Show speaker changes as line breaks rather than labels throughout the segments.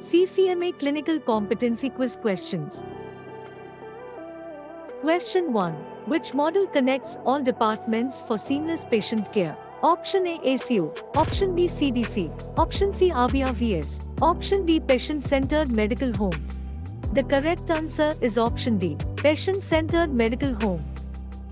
CCMA Clinical Competency Quiz Questions. Question 1. Which model connects all departments for seamless patient care? Option A ACO, Option B CDC, Option C RBRVS, Option D Patient-Centered Medical Home. The correct answer is Option D, Patient-Centered Medical Home.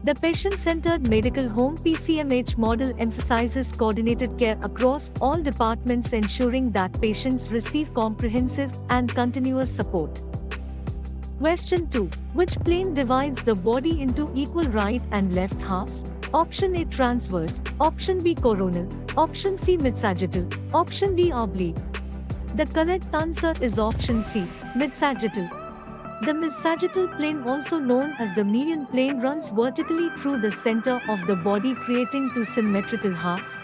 The Patient-Centered Medical Home (PCMH) model emphasizes coordinated care across all departments, ensuring that patients receive comprehensive and continuous support. Question 2. Which plane divides the body into equal right and left halves? Option A transverse, Option B coronal, Option C mid-sagittal, Option D oblique. The correct answer is Option C, mid-sagittal. The mid-sagittal plane, also known as the median plane, runs vertically through the center of the body, creating two symmetrical halves.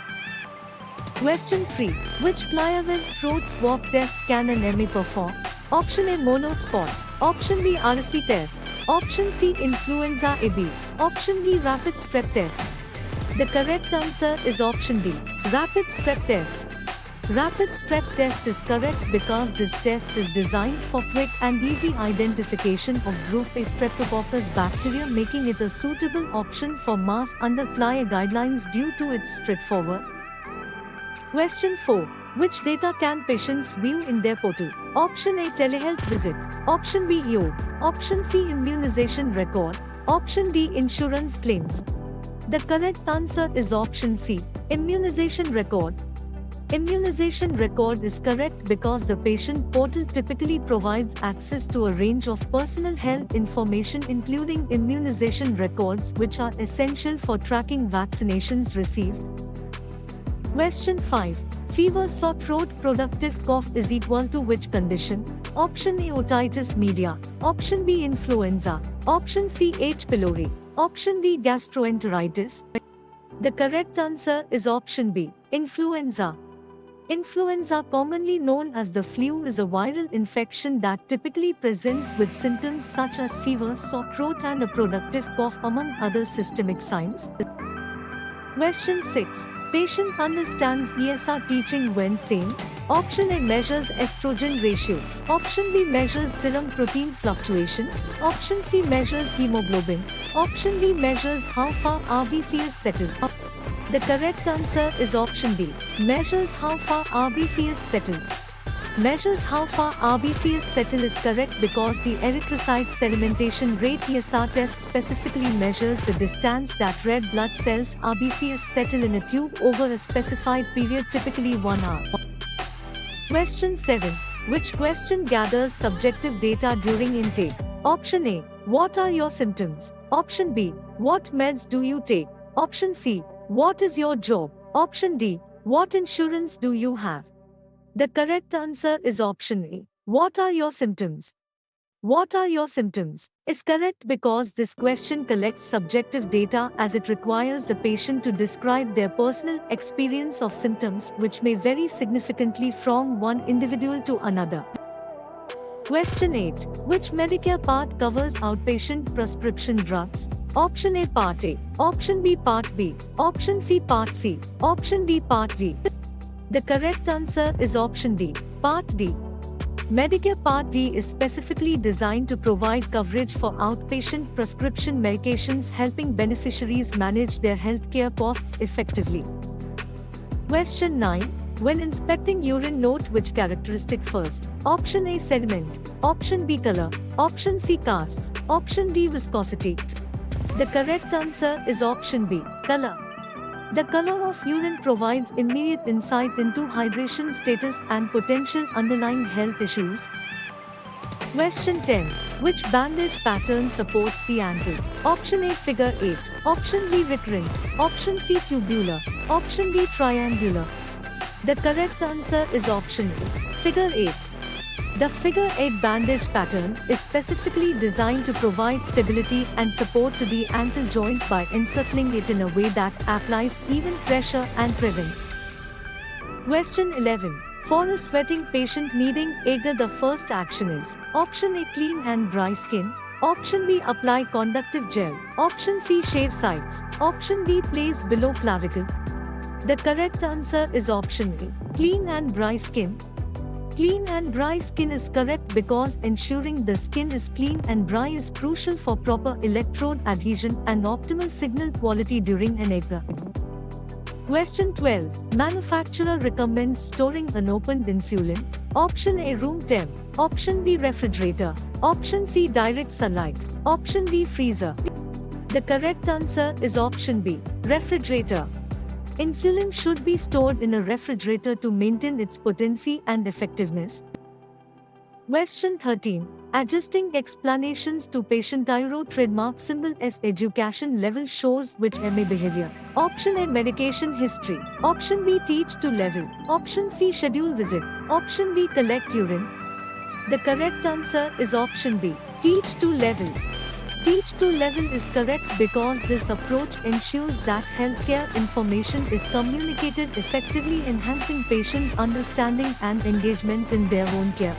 Question 3. Which pliable throat swab test can an MA perform? Option A monospot, Option B RSV test, Option C influenza AB, Option D rapid strep test. The correct answer is Option D, rapid strep test. Rapid strep test is correct because this test is designed for quick and easy identification of group A Streptococcus bacteria, making it a suitable option for mass under PLIA guidelines due to its straightforward. Question 4. Which data can patients view in their portal? Option A telehealth visit, Option B EO, Option C immunization record, Option D insurance claims. The correct answer is Option C, immunization record. Immunization record is correct because the patient portal typically provides access to a range of personal health information, including immunization records, which are essential for tracking vaccinations received. Question 5. Fever, sore throat, productive cough is equal to which condition? Option A otitis media, Option B influenza, Option C H. pylori, Option D gastroenteritis. The correct answer is Option B, influenza. Influenza, commonly known as the flu, is a viral infection that typically presents with symptoms such as fever, sore throat, and a productive cough, among other systemic signs. Question 6. Patient understands ESR teaching when saying? Option A measures estrogen ratio, Option B measures serum protein fluctuation, Option C measures hemoglobin, Option D measures how far RBCs settle. The correct answer is Option D, measures how far RBCs settle. Measures how far RBCs settle is correct because the erythrocyte sedimentation rate ESR test specifically measures the distance that red blood cells RBCs settle in a tube over a specified period, typically 1 hour. Question 7. Which question gathers subjective data during intake? Option A. What are your symptoms? Option B. What meds do you take? Option C. What is your job? Option D. What insurance do you have? The correct answer is Option A. What are your symptoms? What are your symptoms is correct because this question collects subjective data, as it requires the patient to describe their personal experience of symptoms, which may vary significantly from one individual to another. Question 8. Which Medicare part covers outpatient prescription drugs? Option A Part A, Option B Part B, Option C Part C, Option D Part D. The correct answer is Option D, Part D. Medicare Part D is specifically designed to provide coverage for outpatient prescription medications, helping beneficiaries manage their healthcare costs effectively. Question 9. When inspecting urine, note which characteristic first? Option A sediment, Option B color, Option C casts, Option D viscosity. The correct answer is Option B, color. The color of urine provides immediate insight into hydration status and potential underlying health issues. Question 10. Which bandage pattern supports the ankle? Option A Figure 8, Option B recurrent, Option C tubular, Option D triangular. The correct answer is Option A, Figure 8. The Figure 8 bandage pattern is specifically designed to provide stability and support to the ankle joint by encircling it in a way that applies even pressure and prevents. Question 11. For a sweating patient needing agar, the first action is? Option A clean and dry skin, Option B apply conductive gel, Option C shave sides, Option D place below clavicle. The correct answer is Option A, clean and dry skin. Clean and dry skin is correct because ensuring the skin is clean and dry is crucial for proper electrode adhesion and optimal signal quality during an exam. Question 12. Manufacturer recommends storing unopened insulin. Option A, room temp. Option B, refrigerator. Option C, direct sunlight. Option D, freezer. The correct answer is option B, refrigerator. Insulin should be stored in a refrigerator to maintain its potency and effectiveness. Question 13. Adjusting explanations to patient diaro trademark symbol S education level shows which MA behavior. Option A, medication history. Option B, teach to level. Option C, schedule visit. Option D, collect urine. The correct answer is option B, teach to level. Teach to level is correct because this approach ensures that healthcare information is communicated effectively, enhancing patient understanding and engagement in their own care.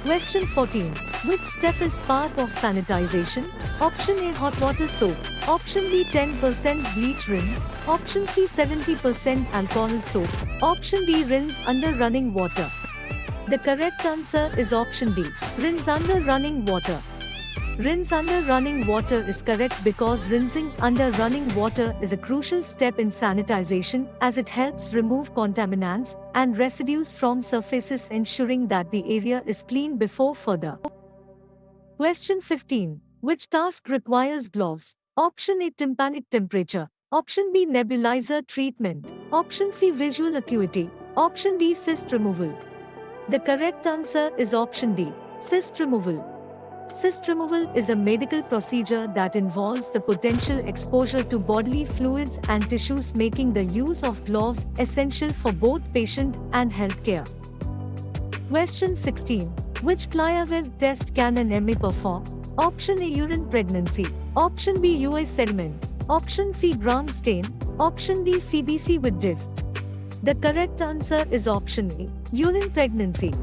Question 14. Which step is part of sanitization? Option A, hot water soap. Option B, 10% bleach rinse. Option C, 70% alcohol soap. Option D, rinse under running water. The correct answer is option D, rinse under running water. Rinse under running water is correct because rinsing under running water is a crucial step in sanitization as it helps remove contaminants and residues from surfaces, ensuring that the area is clean before further. Question 15. Which task requires gloves? Option A, tympanic temperature. Option B, nebulizer treatment. Option C, visual acuity. Option D, cyst removal. The correct answer is option D, cyst removal. Cyst removal is a medical procedure that involves the potential exposure to bodily fluids and tissues, making the use of gloves essential for both patient and healthcare. Question 16. Which CLIA-waived test can an MA perform? Option A, urine pregnancy. Option B, UA sediment. Option C, Gram stain. Option D, CBC with diff. The correct answer is option A, urine pregnancy.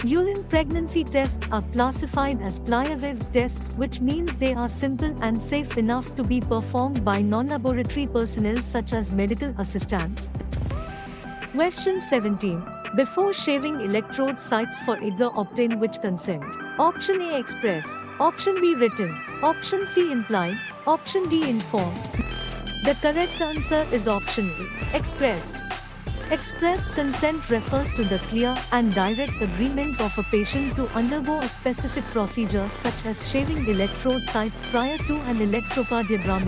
Urine pregnancy tests are classified as CLIA-waived tests, which means they are simple and safe enough to be performed by non-laboratory personnel such as medical assistants. Question 17. Before shaving electrode sites for IGA, obtain which consent? Option A, expressed. Option B, written. Option C, implied. Option D, informed. The correct answer is option A, expressed. Express consent refers to the clear and direct agreement of a patient to undergo a specific procedure such as shaving electrode sites prior to an electrocardiogram.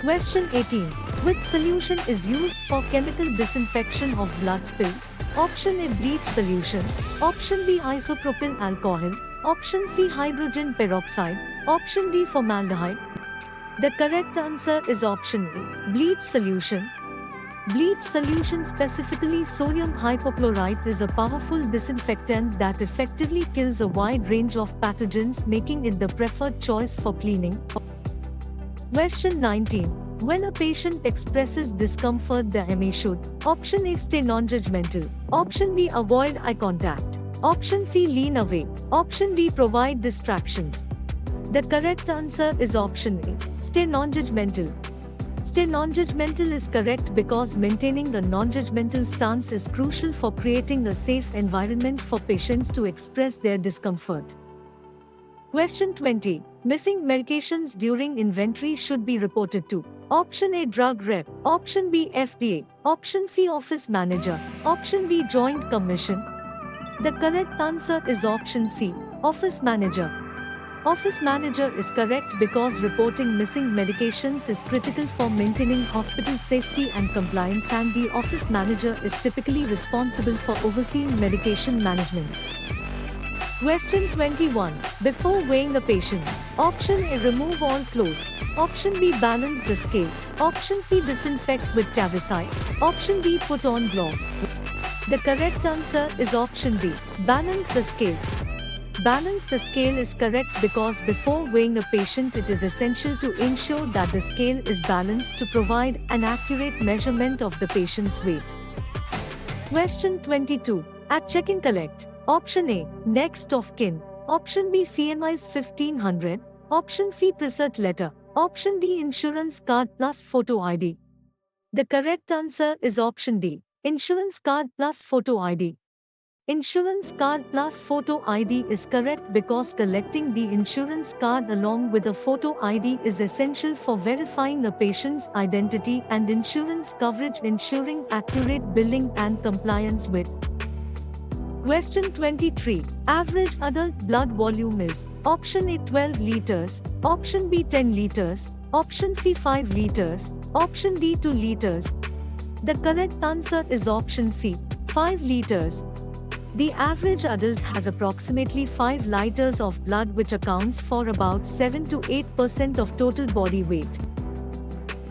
Question 18. Which solution is used for chemical disinfection of blood spills? Option A, bleach solution. Option B, isopropyl alcohol. Option C, hydrogen peroxide. Option D, formaldehyde. The correct answer is option A, bleach solution. Bleach solution, specifically sodium hypochlorite, is a powerful disinfectant that effectively kills a wide range of pathogens, making it the preferred choice for cleaning. Question 19. When a patient expresses discomfort, the MA should: Option A, stay non-judgmental. Option B, avoid eye contact. Option C, lean away. Option D, provide distractions. The correct answer is option A, stay non-judgmental. Stay non-judgmental is correct because maintaining a non-judgmental stance is crucial for creating a safe environment for patients to express their discomfort. Question 20. Missing medications during inventory should be reported to: Option A, drug rep. Option B, FDA. Option C, office manager. Option D, joint commission. The correct answer is option C, office manager. Office manager is correct because reporting missing medications is critical for maintaining hospital safety and compliance, and the office manager is typically responsible for overseeing medication management. Question 21. Before weighing a patient: Option A, remove all clothes. Option B, balance the scale. Option C, disinfect with Cavicide. Option D, put on gloves. The correct answer is option B, balance the scale. Balance the scale is correct because before weighing a patient, it is essential to ensure that the scale is balanced to provide an accurate measurement of the patient's weight. Question 22. At check-in, collect: Option A, next of kin. Option B, CMI's 1500. Option C, presert letter. Option D, insurance card plus photo ID. The correct answer is option D, insurance card plus photo ID. Insurance card plus photo ID is correct because collecting the insurance card along with a photo ID is essential for verifying a patient's identity and insurance coverage, ensuring accurate billing and compliance with. Question 23. Average adult blood volume is option A 12 liters, option B 10 liters, option C 5 liters, option D 2 liters. The correct answer is option C, 5 liters. The average adult has approximately 5 liters of blood, which accounts for about 7 to 8% of total body weight.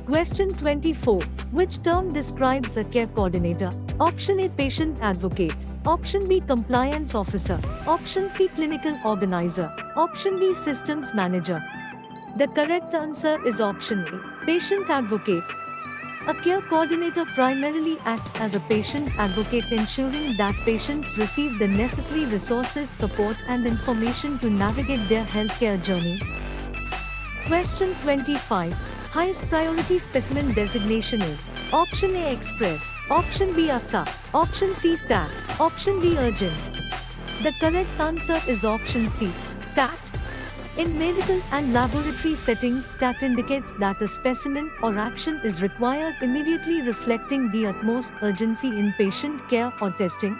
Question 24. Which term describes a care coordinator? Option A patient advocate, option B compliance officer, option C clinical organizer, option D systems manager. The correct answer is option A, patient advocate. A care coordinator primarily acts as a patient advocate, ensuring that patients receive the necessary resources, support, and information to navigate their healthcare journey. Question 25. Highest priority specimen designation is option A Express, option B ASA, option C Stat, option D Urgent. The correct answer is option C, Stat. In medical and laboratory settings, STAT indicates that a specimen or action is required immediately, reflecting the utmost urgency in patient care or testing.